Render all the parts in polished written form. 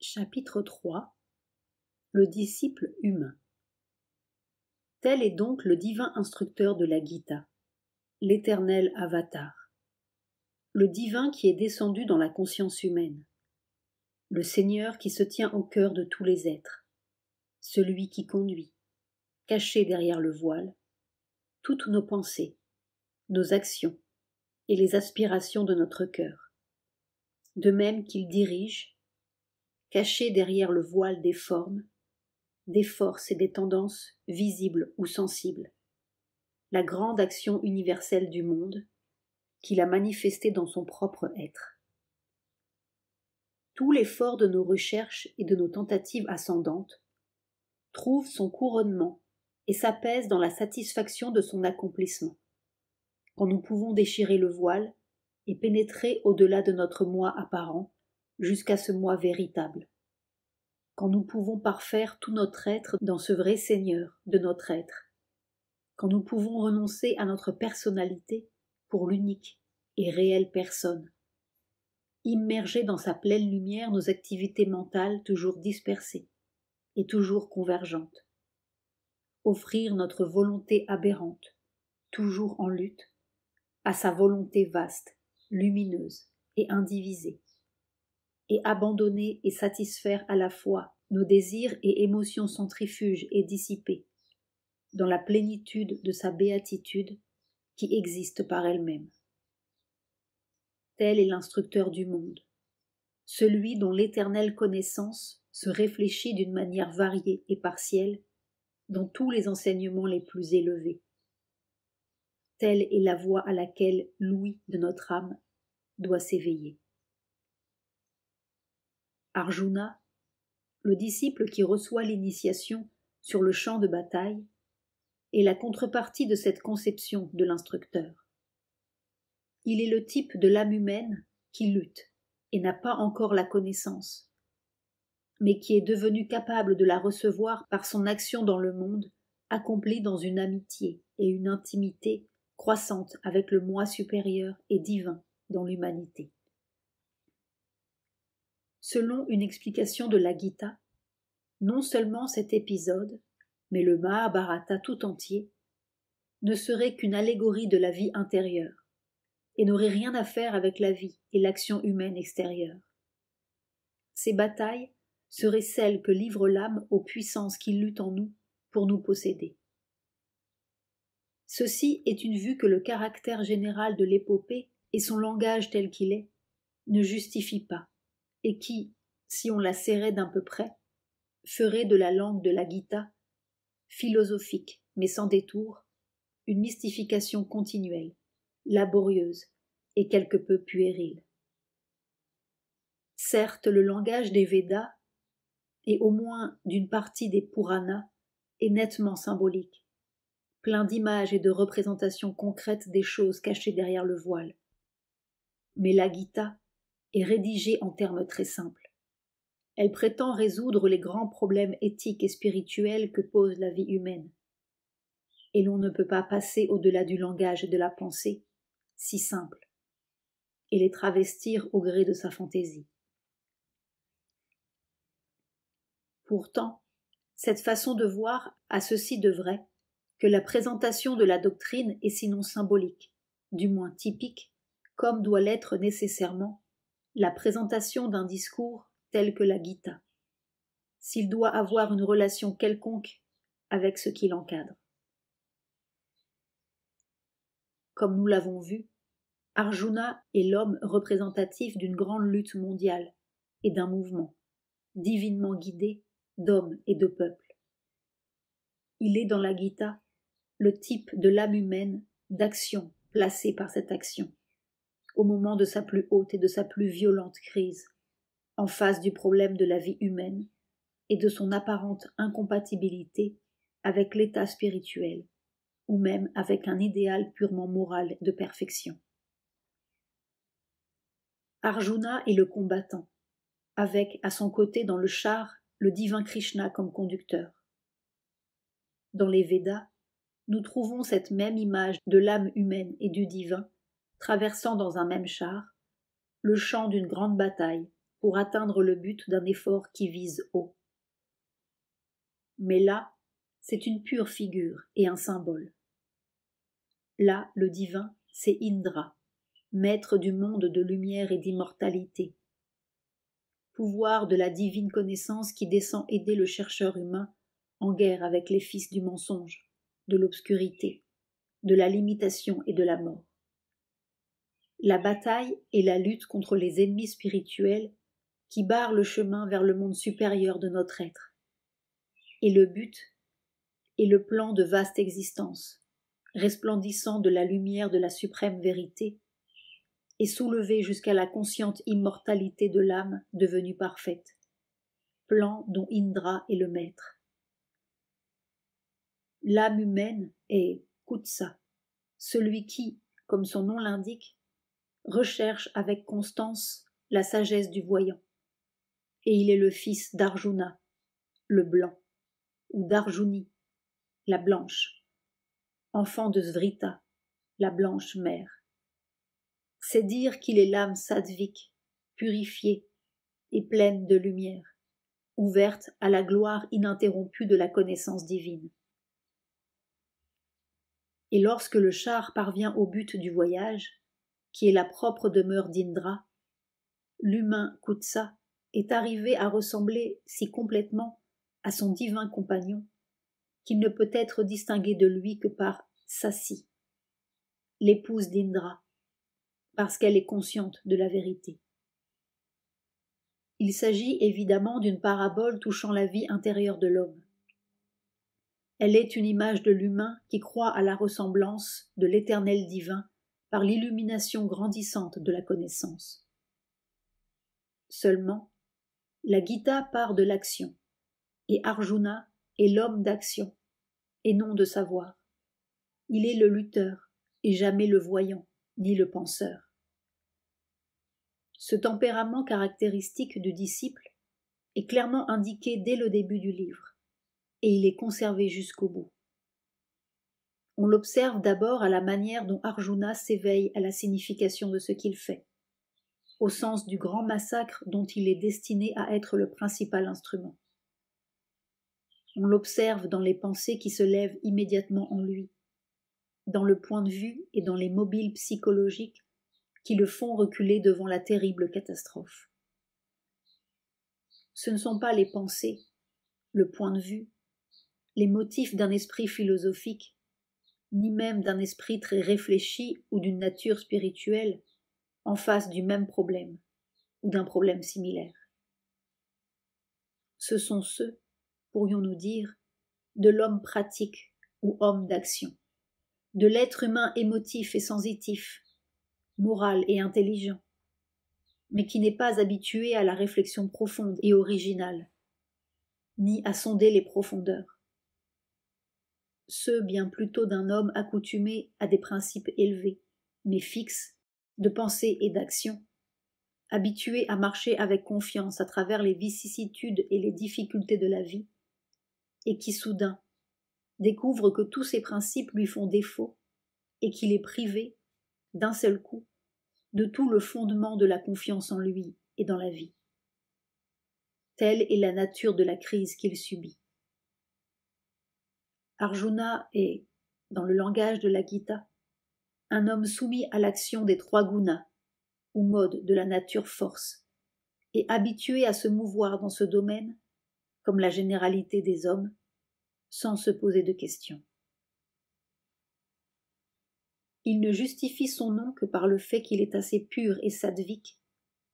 Chapitre 3. Le disciple humain. Tel est donc le divin instructeur de la Gita, l'éternel avatar, le divin qui est descendu dans la conscience humaine, le Seigneur qui se tient au cœur de tous les êtres, celui qui conduit, caché derrière le voile, toutes nos pensées, nos actions et les aspirations de notre cœur, de même qu'il dirige, caché derrière le voile des formes, des forces et des tendances visibles ou sensibles, la grande action universelle du monde qu'il a manifestée dans son propre être. Tout l'effort de nos recherches et de nos tentatives ascendantes trouve son couronnement et s'apaise dans la satisfaction de son accomplissement, quand nous pouvons déchirer le voile et pénétrer au-delà de notre moi apparent jusqu'à ce moi véritable, quand nous pouvons parfaire tout notre être dans ce vrai Seigneur de notre être, quand nous pouvons renoncer à notre personnalité pour l'unique et réelle personne, immerger dans sa pleine lumière nos activités mentales toujours dispersées et toujours convergentes, offrir notre volonté aberrante, toujours en lutte, à sa volonté vaste, lumineuse et indivisée, et abandonner et satisfaire à la fois nos désirs et émotions centrifuges et dissipées, dans la plénitude de sa béatitude qui existe par elle-même. Tel est l'instructeur du monde, celui dont l'éternelle connaissance se réfléchit d'une manière variée et partielle dans tous les enseignements les plus élevés. Telle est la voie à laquelle l'ouïe de notre âme doit s'éveiller. Arjuna, le disciple qui reçoit l'initiation sur le champ de bataille, est la contrepartie de cette conception de l'instructeur. Il est le type de l'âme humaine qui lutte et n'a pas encore la connaissance, mais qui est devenu capable de la recevoir par son action dans le monde, accomplie dans une amitié et une intimité croissante avec le moi supérieur et divin dans l'humanité. Selon une explication de la Gita, non seulement cet épisode, mais le Mahabharata tout entier, ne serait qu'une allégorie de la vie intérieure, et n'aurait rien à faire avec la vie et l'action humaine extérieure. Ces batailles seraient celles que livre l'âme aux puissances qui luttent en nous pour nous posséder. Ceci est une vue que le caractère général de l'épopée et son langage tel qu'il est ne justifie pas, et qui, si on la serrait d'un peu près, ferait de la langue de la Gita, philosophique mais sans détour, une mystification continuelle, laborieuse et quelque peu puérile. Certes, le langage des Védas, et au moins d'une partie des Puranas, est nettement symbolique, plein d'images et de représentations concrètes des choses cachées derrière le voile. Mais la Gita est rédigée en termes très simples. Elle prétend résoudre les grands problèmes éthiques et spirituels que pose la vie humaine. Et l'on ne peut pas passer au-delà du langage et de la pensée, si simple, et les travestir au gré de sa fantaisie. Pourtant, cette façon de voir a ceci de vrai, que la présentation de la doctrine est sinon symbolique, du moins typique, comme doit l'être nécessairement la présentation d'un discours tel que la Gita, s'il doit avoir une relation quelconque avec ce qui l'encadre. Comme nous l'avons vu, Arjuna est l'homme représentatif d'une grande lutte mondiale et d'un mouvement, divinement guidé, d'hommes et de peuples. Il est dans la Gita le type de l'âme humaine d'action placée par cette action, au moment de sa plus haute et de sa plus violente crise, en face du problème de la vie humaine et de son apparente incompatibilité avec l'état spirituel, ou même avec un idéal purement moral de perfection. Arjuna est le combattant, avec à son côté dans le char le divin Krishna comme conducteur. Dans les Védas, nous trouvons cette même image de l'âme humaine et du divin traversant dans un même char le champ d'une grande bataille pour atteindre le but d'un effort qui vise haut. Mais là, c'est une pure figure et un symbole. Là, le divin, c'est Indra, maître du monde de lumière et d'immortalité, pouvoir de la divine connaissance qui descend aider le chercheur humain en guerre avec les fils du mensonge, de l'obscurité, de la limitation et de la mort. La bataille est la lutte contre les ennemis spirituels qui barrent le chemin vers le monde supérieur de notre être. Et le but est le plan de vaste existence, resplendissant de la lumière de la suprême vérité, et soulevé jusqu'à la consciente immortalité de l'âme devenue parfaite, plan dont Indra est le maître. L'âme humaine est Kutsa, celui qui, comme son nom l'indique, recherche avec constance la sagesse du voyant, et il est le fils d'Arjuna, le blanc, ou d'Arjuni, la blanche, enfant de Svrita, la blanche mère. C'est dire qu'il est l'âme sattvique, purifiée et pleine de lumière, ouverte à la gloire ininterrompue de la connaissance divine. Et lorsque le char parvient au but du voyage, qui est la propre demeure d'Indra, l'humain Kutsa est arrivé à ressembler si complètement à son divin compagnon qu'il ne peut être distingué de lui que par Sasi, l'épouse d'Indra, parce qu'elle est consciente de la vérité. Il s'agit évidemment d'une parabole touchant la vie intérieure de l'homme. Elle est une image de l'humain qui croit à la ressemblance de l'éternel divin par l'illumination grandissante de la connaissance. Seulement, la Gita part de l'action, et Arjuna est l'homme d'action, et non de savoir. Il est le lutteur, et jamais le voyant, ni le penseur. Ce tempérament caractéristique du disciple est clairement indiqué dès le début du livre, et il est conservé jusqu'au bout. On l'observe d'abord à la manière dont Arjuna s'éveille à la signification de ce qu'il fait, au sens du grand massacre dont il est destiné à être le principal instrument. On l'observe dans les pensées qui se lèvent immédiatement en lui, dans le point de vue et dans les mobiles psychologiques qui le font reculer devant la terrible catastrophe. Ce ne sont pas les pensées, le point de vue, les motifs d'un esprit philosophique, ni même d'un esprit très réfléchi ou d'une nature spirituelle en face du même problème ou d'un problème similaire. Ce sont ceux, pourrions-nous dire, de l'homme pratique ou homme d'action, de l'être humain émotif et sensitif, moral et intelligent, mais qui n'est pas habitué à la réflexion profonde et originale, ni à sonder les profondeurs. Ceux bien plutôt d'un homme accoutumé à des principes élevés, mais fixes, de pensée et d'action, habitué à marcher avec confiance à travers les vicissitudes et les difficultés de la vie, et qui soudain découvre que tous ces principes lui font défaut et qu'il est privé, d'un seul coup, de tout le fondement de la confiance en lui et dans la vie. Telle est la nature de la crise qu'il subit. Arjuna est, dans le langage de la Gita, un homme soumis à l'action des trois gunas, ou modes de la nature force, et habitué à se mouvoir dans ce domaine, comme la généralité des hommes, sans se poser de questions. Il ne justifie son nom que par le fait qu'il est assez pur et sattvique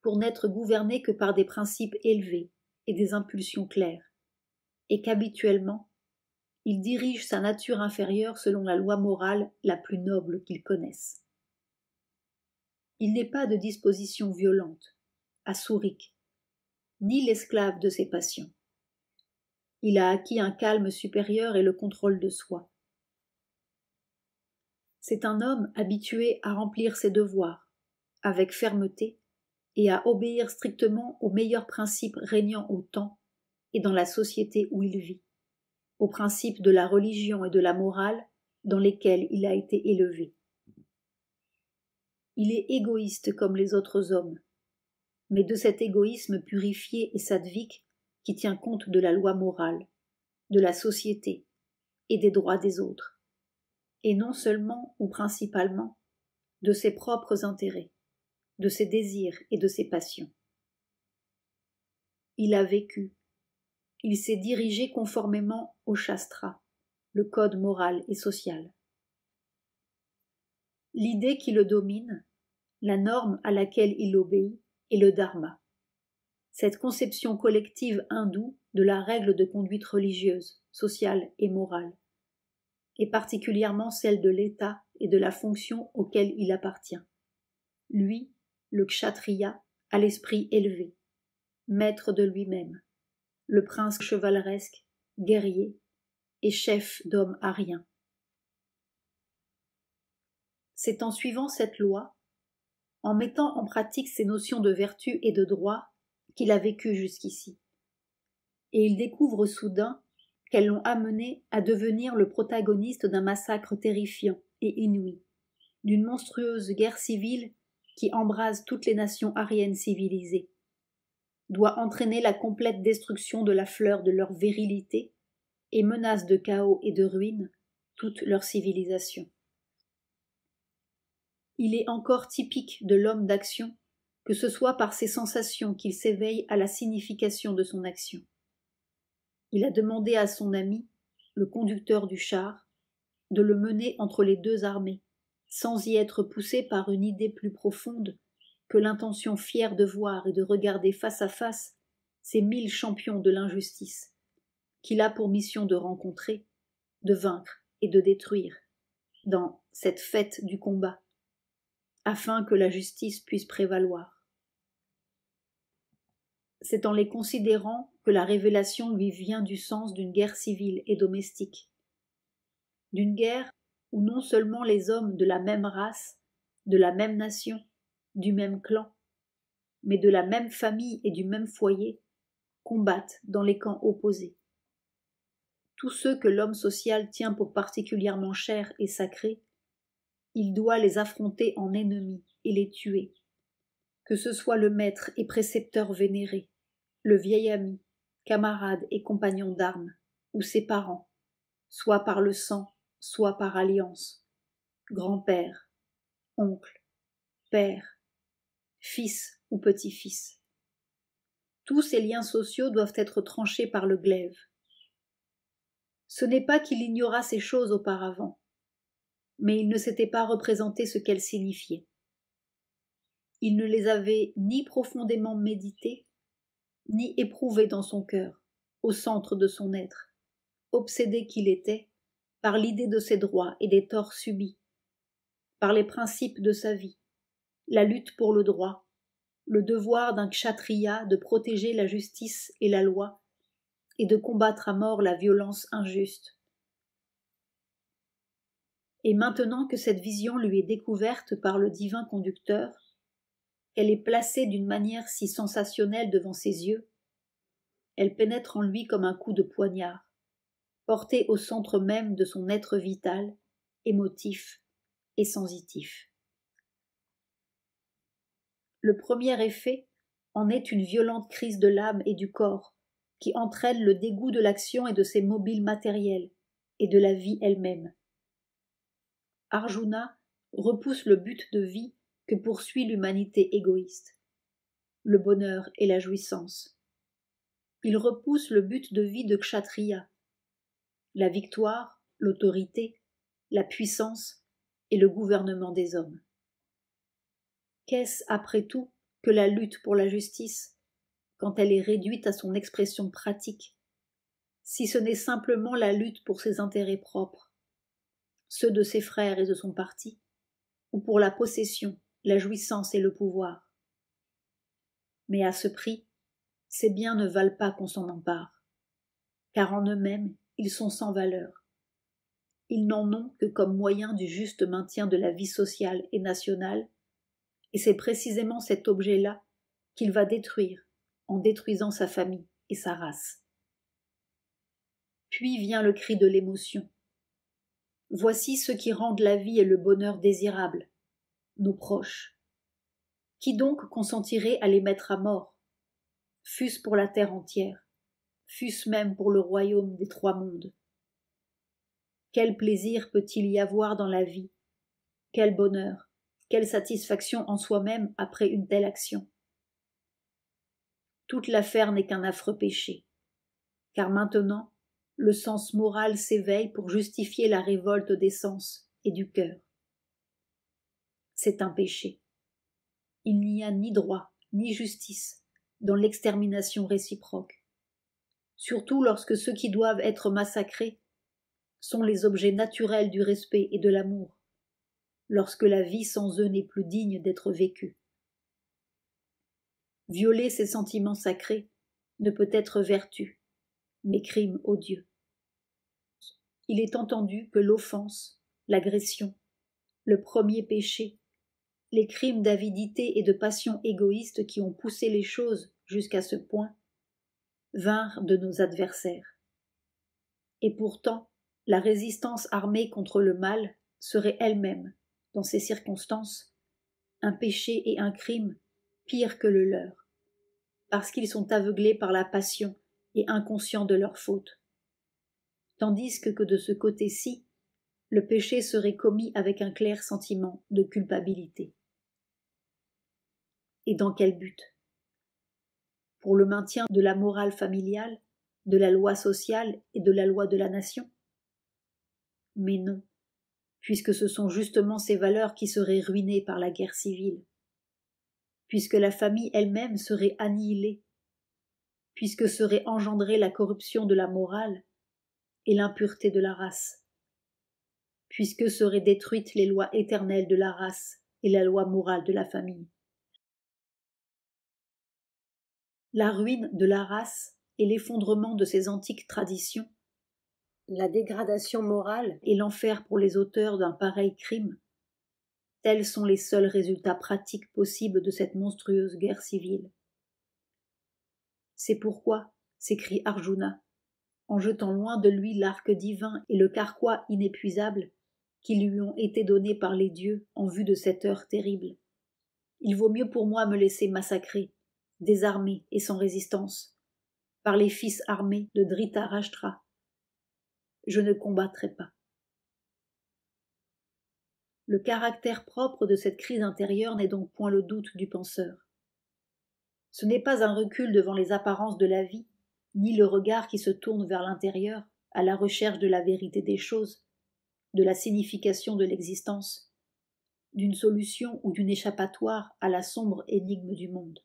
pour n'être gouverné que par des principes élevés et des impulsions claires, et qu'habituellement, il dirige sa nature inférieure selon la loi morale la plus noble qu'il connaisse. Il n'est pas de disposition violente, assourique, ni l'esclave de ses passions. Il a acquis un calme supérieur et le contrôle de soi. C'est un homme habitué à remplir ses devoirs, avec fermeté, et à obéir strictement aux meilleurs principes régnant au temps et dans la société où il vit, aux principes de la religion et de la morale dans lesquels il a été élevé. Il est égoïste comme les autres hommes, mais de cet égoïsme purifié et sattvique qui tient compte de la loi morale, de la société et des droits des autres, et non seulement ou principalement de ses propres intérêts, de ses désirs et de ses passions. Il a vécu, il s'est dirigé conformément au Shastra, le code moral et social. L'idée qui le domine, la norme à laquelle il obéit, est le dharma. Cette conception collective hindoue de la règle de conduite religieuse, sociale et morale, et particulièrement celle de l'État et de la fonction auquel il appartient. Lui, le kshatriya, a l'esprit élevé, maître de lui-même, le prince chevaleresque, guerrier et chef d'hommes ariens. C'est en suivant cette loi, en mettant en pratique ces notions de vertu et de droit, qu'il a vécu jusqu'ici. Et il découvre soudain qu'elles l'ont amené à devenir le protagoniste d'un massacre terrifiant et inouï, d'une monstrueuse guerre civile qui embrase toutes les nations aryennes civilisées, doit entraîner la complète destruction de la fleur de leur virilité et menace de chaos et de ruine toute leur civilisation. Il est encore typique de l'homme d'action, que ce soit par ses sensations qu'il s'éveille à la signification de son action. Il a demandé à son ami, le conducteur du char, de le mener entre les deux armées, sans y être poussé par une idée plus profonde que l'intention fière de voir et de regarder face à face ces 1000 champions de l'injustice, qu'il a pour mission de rencontrer, de vaincre et de détruire, dans cette fête du combat, afin que la justice puisse prévaloir. C'est en les considérant que la révélation lui vient du sens d'une guerre civile et domestique, d'une guerre où non seulement les hommes de la même race, de la même nation, du même clan, mais de la même famille et du même foyer, combattent dans les camps opposés. Tous ceux que l'homme social tient pour particulièrement chers et sacrés, il doit les affronter en ennemis et les tuer, que ce soit le maître et précepteur vénéré, le vieil ami, camarade et compagnon d'armes, ou ses parents, soit par le sang, soit par alliance, grand-père, oncle, père, fils ou petit-fils. Tous ces liens sociaux doivent être tranchés par le glaive. Ce n'est pas qu'il ignora ces choses auparavant, mais il ne s'était pas représenté ce qu'elles signifiaient. Il ne les avait ni profondément méditées, ni éprouvées dans son cœur, au centre de son être, obsédé qu'il était par l'idée de ses droits et des torts subis, par les principes de sa vie, la lutte pour le droit, le devoir d'un kshatriya de protéger la justice et la loi, et de combattre à mort la violence injuste. Et maintenant que cette vision lui est découverte par le divin conducteur, elle est placée d'une manière si sensationnelle devant ses yeux, elle pénètre en lui comme un coup de poignard, porté au centre même de son être vital, émotif et sensitif. Le premier effet en est une violente crise de l'âme et du corps, qui entraîne le dégoût de l'action et de ses mobiles matériels, et de la vie elle-même. Arjuna repousse le but de vie que poursuit l'humanité égoïste, le bonheur et la jouissance. Il repousse le but de vie de Kshatriya, la victoire, l'autorité, la puissance et le gouvernement des hommes. Qu'est-ce, après tout, que la lutte pour la justice, quand elle est réduite à son expression pratique, si ce n'est simplement la lutte pour ses intérêts propres, ceux de ses frères et de son parti, ou pour la possession, la jouissance et le pouvoir. Mais à ce prix, ces biens ne valent pas qu'on s'en empare, car en eux-mêmes, ils sont sans valeur. Ils n'en ont que comme moyen du juste maintien de la vie sociale et nationale, et c'est précisément cet objet-là qu'il va détruire en détruisant sa famille et sa race. Puis vient le cri de l'émotion. Voici ceux qui rendent la vie et le bonheur désirables, nos proches. Qui donc consentirait à les mettre à mort, fût-ce pour la terre entière, fût-ce même pour le royaume des trois mondes? Quel plaisir peut-il y avoir dans la vie? Quel bonheur, quelle satisfaction en soi-même après une telle action? Toute l'affaire n'est qu'un affreux péché, car maintenant, le sens moral s'éveille pour justifier la révolte des sens et du cœur. C'est un péché. Il n'y a ni droit, ni justice dans l'extermination réciproque, surtout lorsque ceux qui doivent être massacrés sont les objets naturels du respect et de l'amour, lorsque la vie sans eux n'est plus digne d'être vécue. Violer ces sentiments sacrés ne peut être vertu, mais crime odieux. Il est entendu que l'offense, l'agression, le premier péché, les crimes d'avidité et de passion égoïste qui ont poussé les choses jusqu'à ce point, vinrent de nos adversaires. Et pourtant, la résistance armée contre le mal serait elle-même, dans ces circonstances, un péché et un crime pire que le leur, parce qu'ils sont aveuglés par la passion et inconscients de leur faute. Tandis que de ce côté-ci, le péché serait commis avec un clair sentiment de culpabilité. Et dans quel but? Pour le maintien de la morale familiale, de la loi sociale et de la loi de la nation? Mais non, puisque ce sont justement ces valeurs qui seraient ruinées par la guerre civile, puisque la famille elle-même serait annihilée, puisque serait engendrée la corruption de la morale et l'impureté de la race, puisque seraient détruites les lois éternelles de la race et la loi morale de la famille. La ruine de la race et l'effondrement de ses antiques traditions, la dégradation morale et l'enfer pour les auteurs d'un pareil crime, tels sont les seuls résultats pratiques possibles de cette monstrueuse guerre civile. C'est pourquoi, s'écrie Arjuna, en jetant loin de lui l'arc divin et le carquois inépuisable qui lui ont été donnés par les dieux en vue de cette heure terrible. Il vaut mieux pour moi me laisser massacrer, désarmé et sans résistance, par les fils armés de Dhritarashtra. Je ne combattrai pas. Le caractère propre de cette crise intérieure n'est donc point le doute du penseur. Ce n'est pas un recul devant les apparences de la vie, ni le regard qui se tourne vers l'intérieur, à la recherche de la vérité des choses, de la signification de l'existence, d'une solution ou d'une échappatoire à la sombre énigme du monde.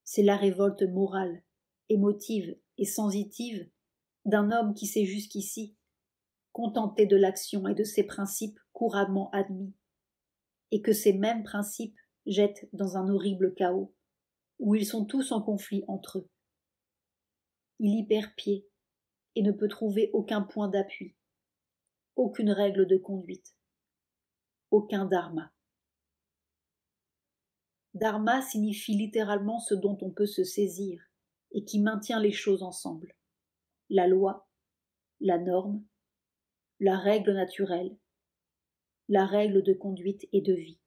C'est la révolte morale, émotive et sensitive d'un homme qui s'est jusqu'ici contenté de l'action et de ses principes couramment admis, et que ces mêmes principes jettent dans un horrible chaos, où ils sont tous en conflit entre eux. Il y perd pied et ne peut trouver aucun point d'appui, aucune règle de conduite, aucun dharma. Dharma signifie littéralement ce dont on peut se saisir et qui maintient les choses ensemble. La loi, la norme, la règle naturelle, la règle de conduite et de vie.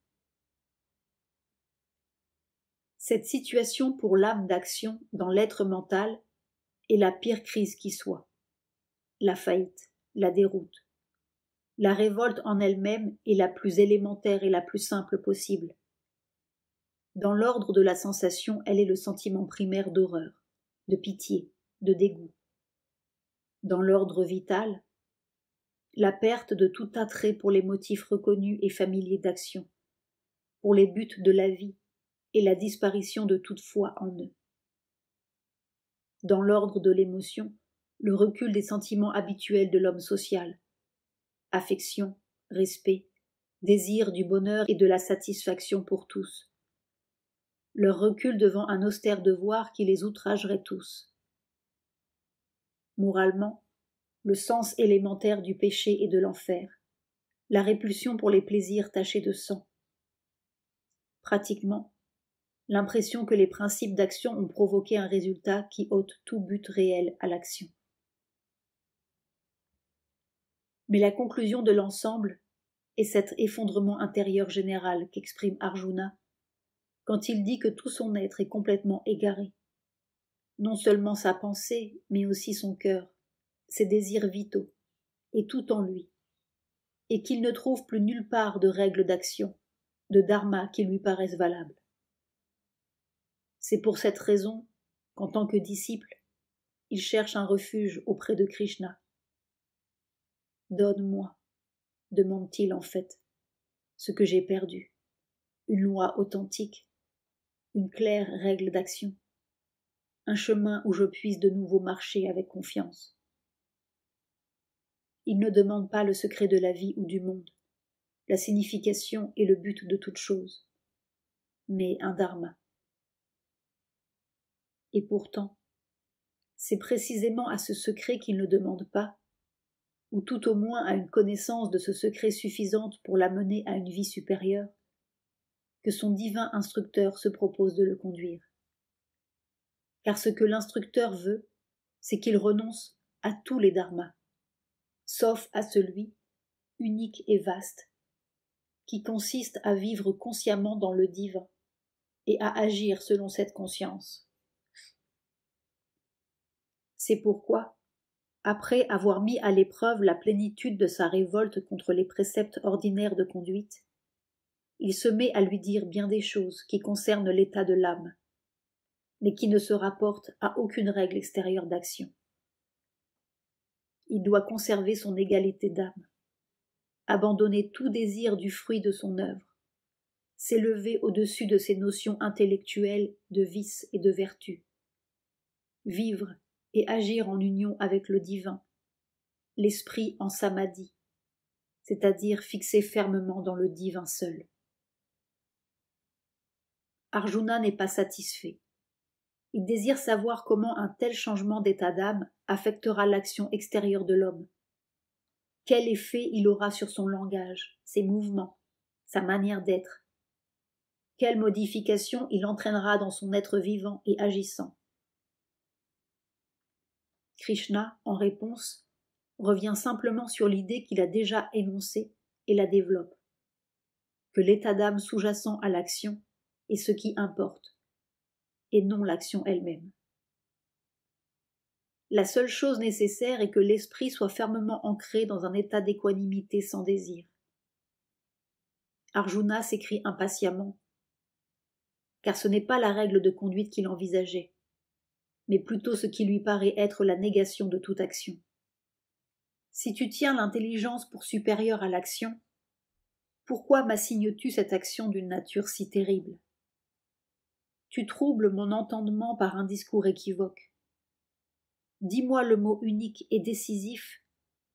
Cette situation pour l'âme d'action dans l'être mental est la pire crise qui soit. La faillite, la déroute. La révolte en elle-même est la plus élémentaire et la plus simple possible. Dans l'ordre de la sensation, elle est le sentiment primaire d'horreur, de pitié, de dégoût. Dans l'ordre vital, la perte de tout attrait pour les motifs reconnus et familiers d'action, pour les buts de la vie et la disparition de toute foi en eux. Dans l'ordre de l'émotion, le recul des sentiments habituels de l'homme social, affection, respect, désir du bonheur et de la satisfaction pour tous. Leur recul devant un austère devoir qui les outragerait tous. Moralement, le sens élémentaire du péché et de l'enfer, la répulsion pour les plaisirs tachés de sang. Pratiquement, l'impression que les principes d'action ont provoqué un résultat qui ôte tout but réel à l'action. Mais la conclusion de l'ensemble est cet effondrement intérieur général qu'exprime Arjuna quand il dit que tout son être est complètement égaré. Non seulement sa pensée, mais aussi son cœur, ses désirs vitaux, et tout en lui, et qu'il ne trouve plus nulle part de règles d'action, de dharma qui lui paraissent valables. C'est pour cette raison qu'en tant que disciple, il cherche un refuge auprès de Krishna. Donne-moi, demande-t-il en fait, ce que j'ai perdu, une loi authentique, une claire règle d'action, un chemin où je puisse de nouveau marcher avec confiance. Il ne demande pas le secret de la vie ou du monde, la signification et le but de toute chose, mais un dharma. Et pourtant, c'est précisément à ce secret qu'il ne demande pas, ou tout au moins à une connaissance de ce secret suffisante pour l'amener à une vie supérieure, que son divin instructeur se propose de le conduire. Car ce que l'instructeur veut, c'est qu'il renonce à tous les dharmas, sauf à celui, unique et vaste, qui consiste à vivre consciemment dans le divin et à agir selon cette conscience. C'est pourquoi, après avoir mis à l'épreuve la plénitude de sa révolte contre les préceptes ordinaires de conduite, il se met à lui dire bien des choses qui concernent l'état de l'âme, mais qui ne se rapportent à aucune règle extérieure d'action. Il doit conserver son égalité d'âme, abandonner tout désir du fruit de son œuvre, s'élever au-dessus de ses notions intellectuelles de vice et de vertu, vivre et agir en union avec le divin, l'esprit en samadhi, c'est-à-dire fixé fermement dans le divin seul. Arjuna n'est pas satisfait. Il désire savoir comment un tel changement d'état d'âme affectera l'action extérieure de l'homme. Quel effet il aura sur son langage, ses mouvements, sa manière d'être. Quelle modification il entraînera dans son être vivant et agissant. Krishna, en réponse, revient simplement sur l'idée qu'il a déjà énoncée et la développe. Que l'état d'âme sous-jacent à l'action est ce qui importe, et non l'action elle-même. La seule chose nécessaire est que l'esprit soit fermement ancré dans un état d'équanimité sans désir. Arjuna s'écrie impatiemment, car ce n'est pas la règle de conduite qu'il envisageait, mais plutôt ce qui lui paraît être la négation de toute action. Si tu tiens l'intelligence pour supérieure à l'action, pourquoi m'assignes-tu cette action d'une nature si terrible ? Tu troubles mon entendement par un discours équivoque. Dis-moi le mot unique et décisif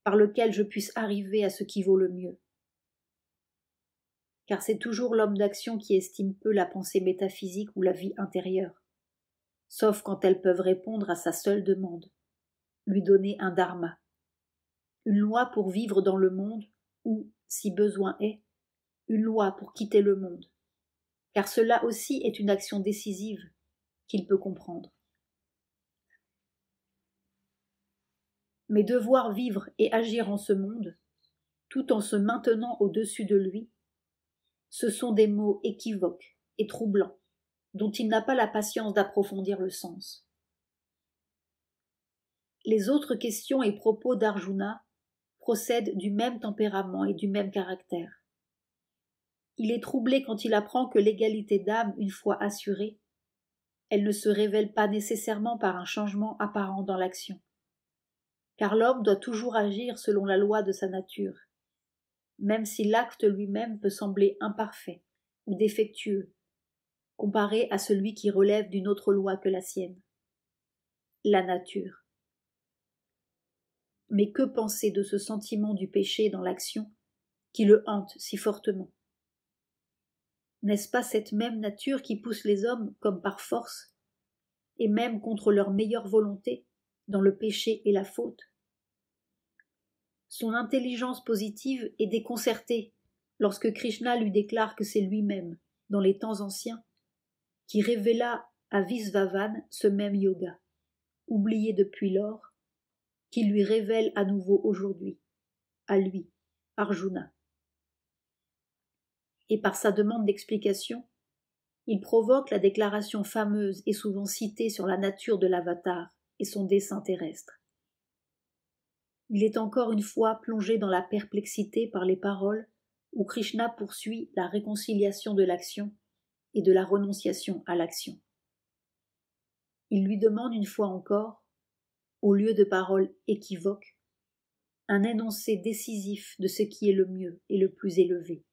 par lequel je puisse arriver à ce qui vaut le mieux. Car c'est toujours l'homme d'action qui estime peu la pensée métaphysique ou la vie intérieure, sauf quand elles peuvent répondre à sa seule demande, lui donner un dharma, une loi pour vivre dans le monde ou, si besoin est, une loi pour quitter le monde, car cela aussi est une action décisive qu'il peut comprendre. Mais devoir vivre et agir en ce monde, tout en se maintenant au-dessus de lui, ce sont des mots équivoques et troublants, dont il n'a pas la patience d'approfondir le sens. Les autres questions et propos d'Arjuna procèdent du même tempérament et du même caractère. Il est troublé quand il apprend que l'égalité d'âme, une fois assurée, elle ne se révèle pas nécessairement par un changement apparent dans l'action, car l'homme doit toujours agir selon la loi de sa nature, même si l'acte lui-même peut sembler imparfait ou défectueux, comparé à celui qui relève d'une autre loi que la sienne, la nature. Mais que penser de ce sentiment du péché dans l'action qui le hante si fortement ? N'est-ce pas cette même nature qui pousse les hommes, comme par force, et même contre leur meilleure volonté, dans le péché et la faute ? Son intelligence positive est déconcertée lorsque Krishna lui déclare que c'est lui-même, dans les temps anciens, qui révéla à Visvavan ce même yoga, oublié depuis lors, qui lui révèle à nouveau aujourd'hui, à lui, Arjuna. Et par sa demande d'explication, Il provoque la déclaration fameuse et souvent citée sur la nature de l'avatar et son dessein terrestre. Il est encore une fois plongé dans la perplexité par les paroles où Krishna poursuit la réconciliation de l'action et de la renonciation à l'action. Il lui demande une fois encore, au lieu de paroles équivoques, un énoncé décisif de ce qui est le mieux et le plus élevé.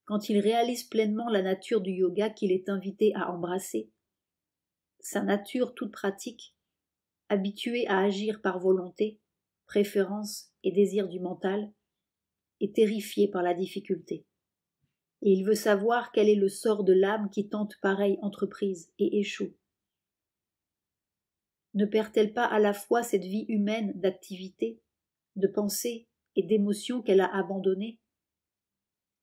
Quand il réalise pleinement la nature du yoga qu'il est invité à embrasser, sa nature toute pratique, habitué à agir par volonté, préférence et désir du mental, est terrifié par la difficulté. Et il veut savoir quel est le sort de l'âme qui tente pareille entreprise et échoue. Ne perd-elle pas à la fois cette vie humaine d'activité, de pensée et d'émotion qu'elle a abandonnée,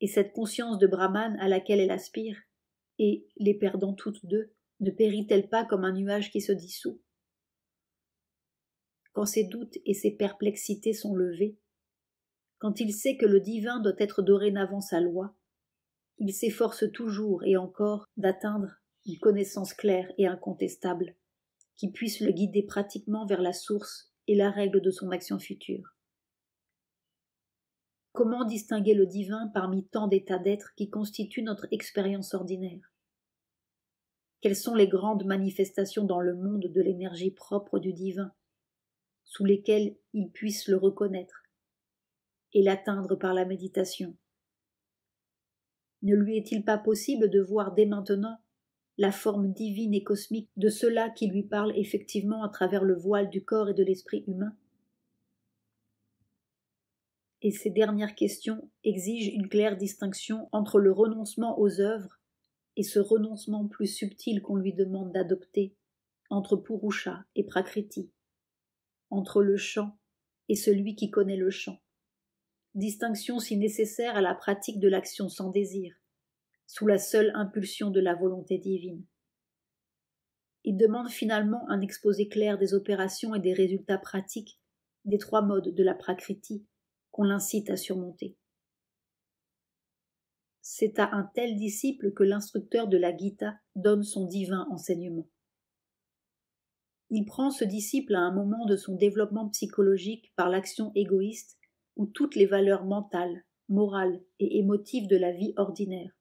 et cette conscience de Brahman à laquelle elle aspire, et, les perdant toutes deux, ne périt-elle pas comme un nuage qui se dissout? Quand ses doutes et ses perplexités sont levés, quand il sait que le divin doit être dorénavant sa loi, il s'efforce toujours et encore d'atteindre une connaissance claire et incontestable, qui puisse le guider pratiquement vers la source et la règle de son action future. Comment distinguer le divin parmi tant d'états d'être qui constituent notre expérience ordinaire? Quelles sont les grandes manifestations dans le monde de l'énergie propre du divin, sous lesquelles il puisse le reconnaître et l'atteindre par la méditation? Ne lui est-il pas possible de voir dès maintenant la forme divine et cosmique de cela qui lui parle effectivement à travers le voile du corps et de l'esprit humain? Et ces dernières questions exigent une claire distinction entre le renoncement aux œuvres et ce renoncement plus subtil qu'on lui demande d'adopter, entre Purusha et Prakriti, entre le chant et celui qui connaît le chant, distinction si nécessaire à la pratique de l'action sans désir, sous la seule impulsion de la volonté divine. Il demande finalement un exposé clair des opérations et des résultats pratiques des trois modes de la Prakriti qu'on l'incite à surmonter. C'est à un tel disciple que l'instructeur de la Gita donne son divin enseignement. Il prend ce disciple à un moment de son développement psychologique par l'action égoïste où toutes les valeurs mentales, morales et émotives de la vie ordinaire,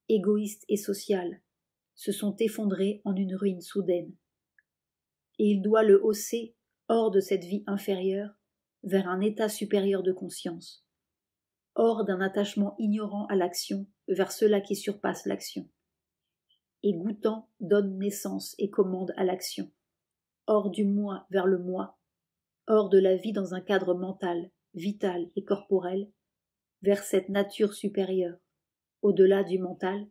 égoïste et sociale, se sont effondrées en une ruine soudaine. Et il doit le hausser hors de cette vie inférieure vers un état supérieur de conscience, hors d'un attachement ignorant à l'action vers cela qui surpasse l'action, et goûtant donne naissance et commande à l'action, hors du moi vers le moi, hors de la vie dans un cadre mental, vital et corporel, vers cette nature supérieure, au-delà du mental,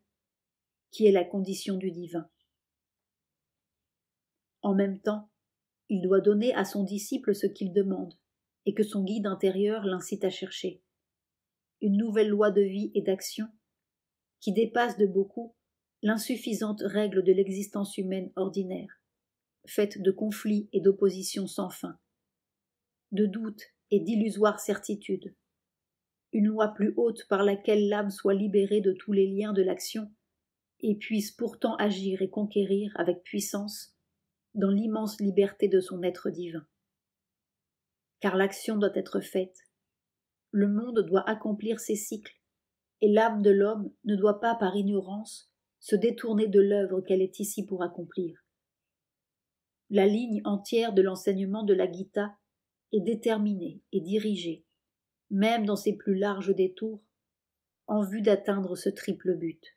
qui est la condition du divin. En même temps, il doit donner à son disciple ce qu'il demande, et que son guide intérieur l'incite à chercher. Une nouvelle loi de vie et d'action qui dépasse de beaucoup l'insuffisante règle de l'existence humaine ordinaire, faite de conflits et d'oppositions sans fin, de doutes et d'illusoires certitudes. Une loi plus haute par laquelle l'âme soit libérée de tous les liens de l'action et puisse pourtant agir et conquérir avec puissance dans l'immense liberté de son être divin. Car l'action doit être faite, le monde doit accomplir ses cycles, et l'âme de l'homme ne doit pas, par ignorance, se détourner de l'œuvre qu'elle est ici pour accomplir. La ligne entière de l'enseignement de la Gita est déterminée et dirigée, même dans ses plus larges détours, en vue d'atteindre ce triple but.